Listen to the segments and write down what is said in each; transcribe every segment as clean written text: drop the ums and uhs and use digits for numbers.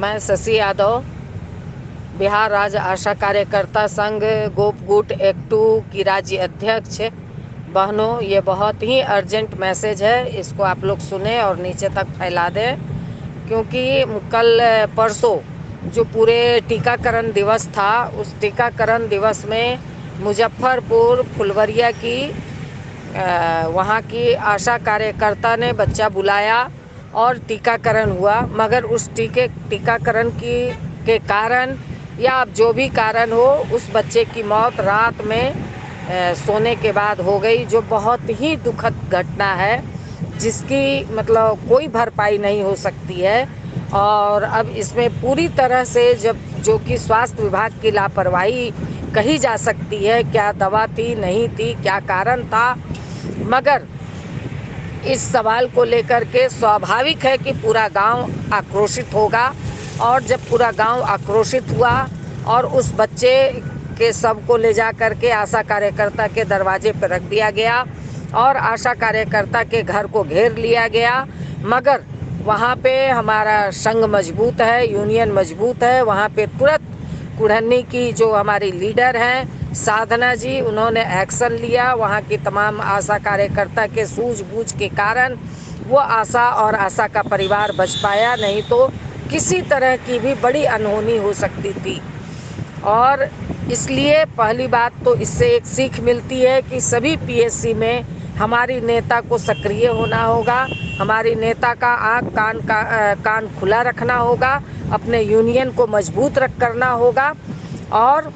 मैं शशि यादव, बिहार राज्य आशा कार्यकर्ता संघ गोपगुट एक्टू की राज्य अध्यक्ष। बहनों, ये बहुत ही अर्जेंट मैसेज है, इसको आप लोग सुने और नीचे तक फैला दें, क्योंकि कल परसों जो पूरे टीकाकरण दिवस था, उस टीकाकरण दिवस में मुजफ्फरपुर फुलवरिया की वहाँ की आशा कार्यकर्ता ने बच्चा बुलाया और टीकाकरण हुआ, मगर उस टीकाकरण के कारण या अब जो भी कारण हो, उस बच्चे की मौत रात में सोने के बाद हो गई, जो बहुत ही दुखद घटना है, जिसकी मतलब कोई भरपाई नहीं हो सकती है। और अब इसमें पूरी तरह से जो कि स्वास्थ्य विभाग की लापरवाही कही जा सकती है, क्या दवा थी नहीं थी, क्या कारण था, मगर इस सवाल को लेकर के स्वाभाविक है कि पूरा गांव आक्रोशित होगा। और जब पूरा गांव आक्रोशित हुआ और उस बच्चे के शव को ले जा कर के आशा कार्यकर्ता के दरवाजे पर रख दिया गया और आशा कार्यकर्ता के घर को घेर लिया गया, मगर वहाँ पे हमारा संघ मजबूत है, यूनियन मजबूत है। वहाँ पे तुरंत कुढ़नी की जो हमारी लीडर हैं साधना जी, उन्होंने एक्शन लिया। वहाँ की तमाम आशा कार्यकर्ता के सूझबूझ के कारण वो आशा और आशा का परिवार बच पाया, नहीं तो किसी तरह की भी बड़ी अनहोनी हो सकती थी। और इसलिए पहली बात तो इससे एक सीख मिलती है कि सभी पीएससी में हमारी नेता को सक्रिय होना होगा, हमारी नेता का आँख कान खुला रखना होगा, अपने यूनियन को मजबूत करना होगा। और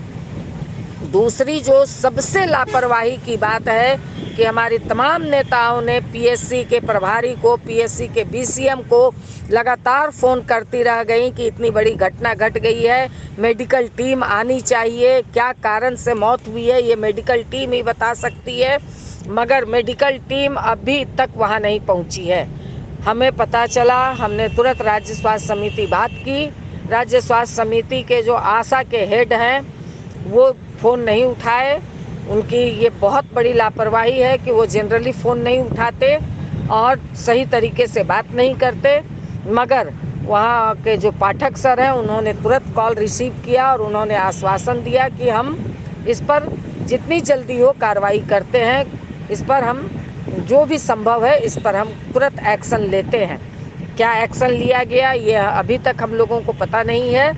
दूसरी जो सबसे लापरवाही की बात है कि हमारी तमाम नेताओं ने पीएससी के प्रभारी को, पीएससी के बीसीएम को लगातार फ़ोन करती रह गई कि इतनी बड़ी घटना घट गई है, मेडिकल टीम आनी चाहिए, क्या कारण से मौत हुई है ये मेडिकल टीम ही बता सकती है, मगर मेडिकल टीम अभी तक वहाँ नहीं पहुँची है। हमें पता चला, हमने तुरंत राज्य स्वास्थ्य समिति बात की। राज्य स्वास्थ्य समिति के जो आशा के हेड हैं वो फ़ोन नहीं उठाए। उनकी ये बहुत बड़ी लापरवाही है कि वो जनरली फ़ोन नहीं उठाते और सही तरीके से बात नहीं करते, मगर वहाँ के जो पाठक सर हैं उन्होंने तुरंत कॉल रिसीव किया और उन्होंने आश्वासन दिया कि हम इस पर जितनी जल्दी हो कार्रवाई करते हैं, इस पर हम जो भी संभव है इस पर हम तुरंत एक्शन लेते हैं। क्या एक्शन लिया गया ये अभी तक हम लोगों को पता नहीं है।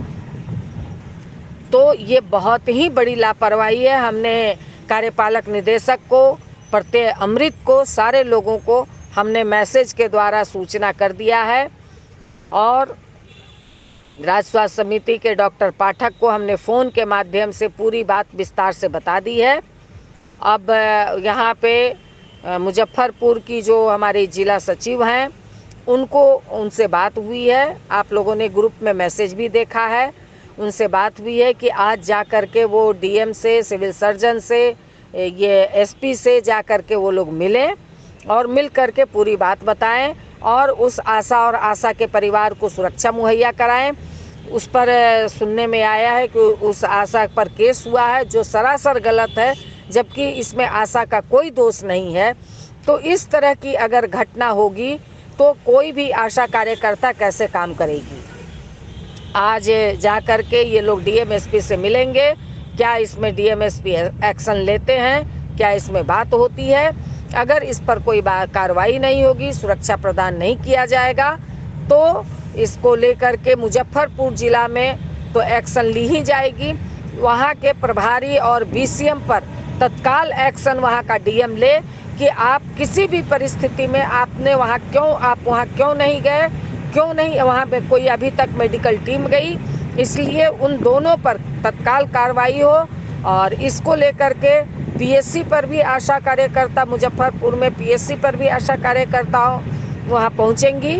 तो ये बहुत ही बड़ी लापरवाही है। हमने कार्यपालक निदेशक को, प्रत्यय अमृत को, सारे लोगों को हमने मैसेज के द्वारा सूचना कर दिया है और राज्य स्वास्थ्य समिति के डॉक्टर पाठक को हमने फ़ोन के माध्यम से पूरी बात विस्तार से बता दी है। अब यहाँ पे मुजफ्फरपुर की जो हमारी जिला सचिव हैं उनसे बात हुई है। आप लोगों ने ग्रुप में मैसेज भी देखा है। उनसे बात हुई है कि आज जा कर के वो डीएम से, सिविल सर्जन से, ये एसपी से जा कर के वो लोग मिलें और मिल कर के पूरी बात बताएं और उस आशा और आशा के परिवार को सुरक्षा मुहैया कराएं। उस पर सुनने में आया है कि उस आशा पर केस हुआ है, जो सरासर गलत है, जबकि इसमें आशा का कोई दोष नहीं है। तो इस तरह की अगर घटना होगी तो कोई भी आशा कार्यकर्ता कैसे काम करेगी। आज जा कर के ये लोग डीएम एसपी से मिलेंगे, क्या इसमें डीएम एसपी एक्शन लेते हैं, क्या इसमें बात होती है। अगर इस पर कोई कार्रवाई नहीं होगी, सुरक्षा प्रदान नहीं किया जाएगा, तो इसको लेकर के मुजफ्फरपुर जिला में तो एक्शन ली ही जाएगी। वहाँ के प्रभारी और बीसीएम पर तत्काल एक्शन वहाँ का डीएम ले कि आप किसी भी परिस्थिति में आप वहाँ क्यों नहीं गए, क्यों नहीं वहाँ पे कोई अभी तक मेडिकल टीम गई। इसलिए उन दोनों पर तत्काल कार्रवाई हो। और इसको लेकर के पीएससी पर भी आशा कार्यकर्ता, मुजफ्फरपुर में पीएससी पर भी आशा कार्यकर्ता वहाँ पहुँचेंगी।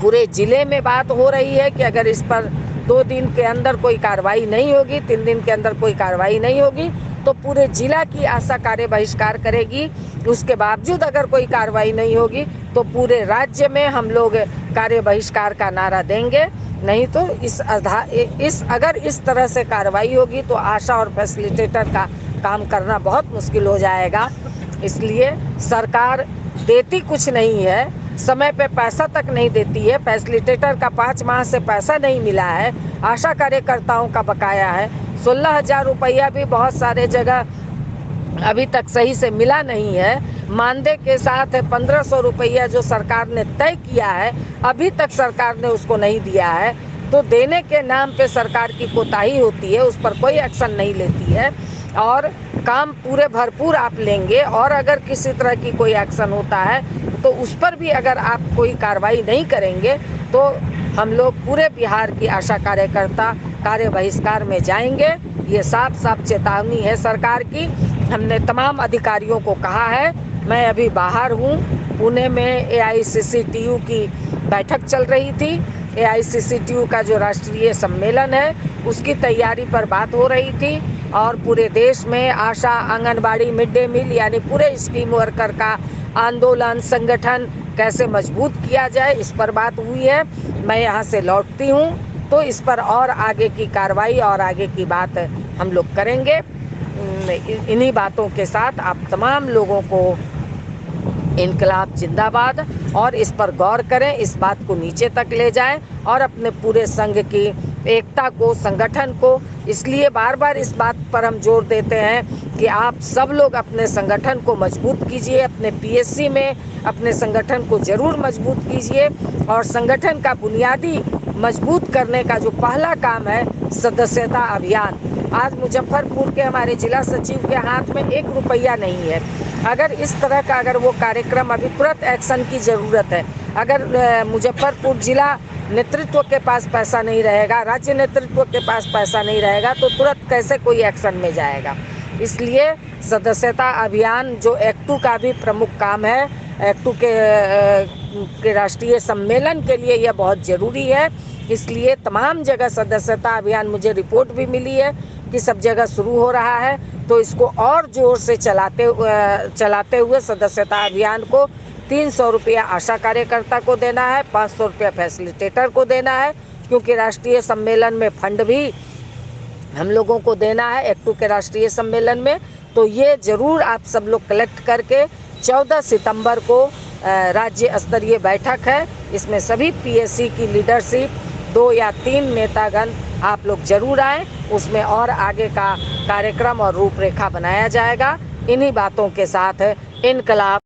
पूरे ज़िले में बात हो रही है कि अगर इस पर 2 दिन के अंदर कोई कार्रवाई नहीं होगी, 3 दिन के अंदर कोई कार्रवाई नहीं होगी, तो पूरे जिला की आशा कार्य बहिष्कार करेगी। उसके बावजूद अगर कोई कार्रवाई नहीं होगी तो पूरे राज्य में हम लोग कार्य बहिष्कार का नारा देंगे। नहीं तो अगर इस तरह से कार्रवाई होगी तो आशा और फैसिलिटेटर का काम करना बहुत मुश्किल हो जाएगा। इसलिए सरकार देती कुछ नहीं है, समय पे पैसा तक नहीं देती है, फैसिलिटेटर का 5 माह से पैसा नहीं मिला है, आशा कार्यकर्ताओं का बकाया है, 16,000 रुपया भी बहुत सारे जगह अभी तक सही से मिला नहीं है, मानदेय के साथ 1500 रुपया जो सरकार ने तय किया है अभी तक सरकार ने उसको नहीं दिया है। तो देने के नाम पे सरकार की कोताही होती है, उस पर कोई एक्शन नहीं लेती है और काम पूरे भरपूर आप लेंगे और अगर किसी तरह की कोई एक्शन होता है तो उस पर भी अगर आप कोई कार्रवाई नहीं करेंगे तो हम लोग पूरे बिहार की आशा कार्यकर्ता कार्य बहिष्कार में जाएंगे। ये साफ साफ चेतावनी है सरकार की। हमने तमाम अधिकारियों को कहा है। मैं अभी बाहर हूँ, पुणे में AICCTU की बैठक चल रही थी। AICCTU का जो राष्ट्रीय सम्मेलन है उसकी तैयारी पर बात हो रही थी और पूरे देश में आशा, आंगनबाड़ी, मिड डे मील यानी पूरे स्कीम वर्कर का आंदोलन संगठन कैसे मजबूत किया जाए इस पर बात हुई है। मैं यहाँ से लौटती हूँ तो इस पर और आगे की कार्रवाई और आगे की बात हम लोग करेंगे। इन्हीं बातों के साथ आप तमाम लोगों को इनकलाब जिंदाबाद और इस पर गौर करें, इस बात को नीचे तक ले जाएं और अपने पूरे संघ की एकता को, संगठन को, इसलिए बार बार इस बात पर हम जोर देते हैं कि आप सब लोग अपने संगठन को मजबूत कीजिए, अपने PSC में अपने संगठन को जरूर मजबूत कीजिए और संगठन का बुनियादी मजबूत करने का जो पहला काम है सदस्यता अभियान। आज मुजफ्फरपुर के हमारे जिला सचिव के हाथ में 1 रुपया नहीं है। अगर इस तरह का अगर वो कार्यक्रम अभी तुरंत एक्शन की ज़रूरत है। अगर मुजफ्फरपुर जिला नेतृत्व के पास पैसा नहीं रहेगा, राज्य नेतृत्व के पास पैसा नहीं रहेगा तो तुरंत कैसे कोई एक्शन में जाएगा। इसलिए सदस्यता अभियान जो एक्टू का भी प्रमुख काम है, एक्टू के राष्ट्रीय सम्मेलन के लिए यह बहुत ज़रूरी है। इसलिए तमाम जगह सदस्यता अभियान, मुझे रिपोर्ट भी मिली है कि सब जगह शुरू हो रहा है, तो इसको और जोर से चलाते हुए सदस्यता अभियान को 300 रुपया आशा कार्यकर्ता को देना है, 500 रुपया फैसिलिटेटर को देना है, क्योंकि राष्ट्रीय सम्मेलन में फंड भी हम लोगों को देना है एक्टू के राष्ट्रीय सम्मेलन में। तो ये ज़रूर आप सब लोग कलेक्ट करके 14 सितंबर को राज्य स्तरीय बैठक है, इसमें सभी PSC की लीडरशिप 2 या 3 नेतागण आप लोग जरूर आएँ, उसमें और आगे का कार्यक्रम और रूपरेखा बनाया जाएगा। इन्हीं बातों के साथ इनकलाब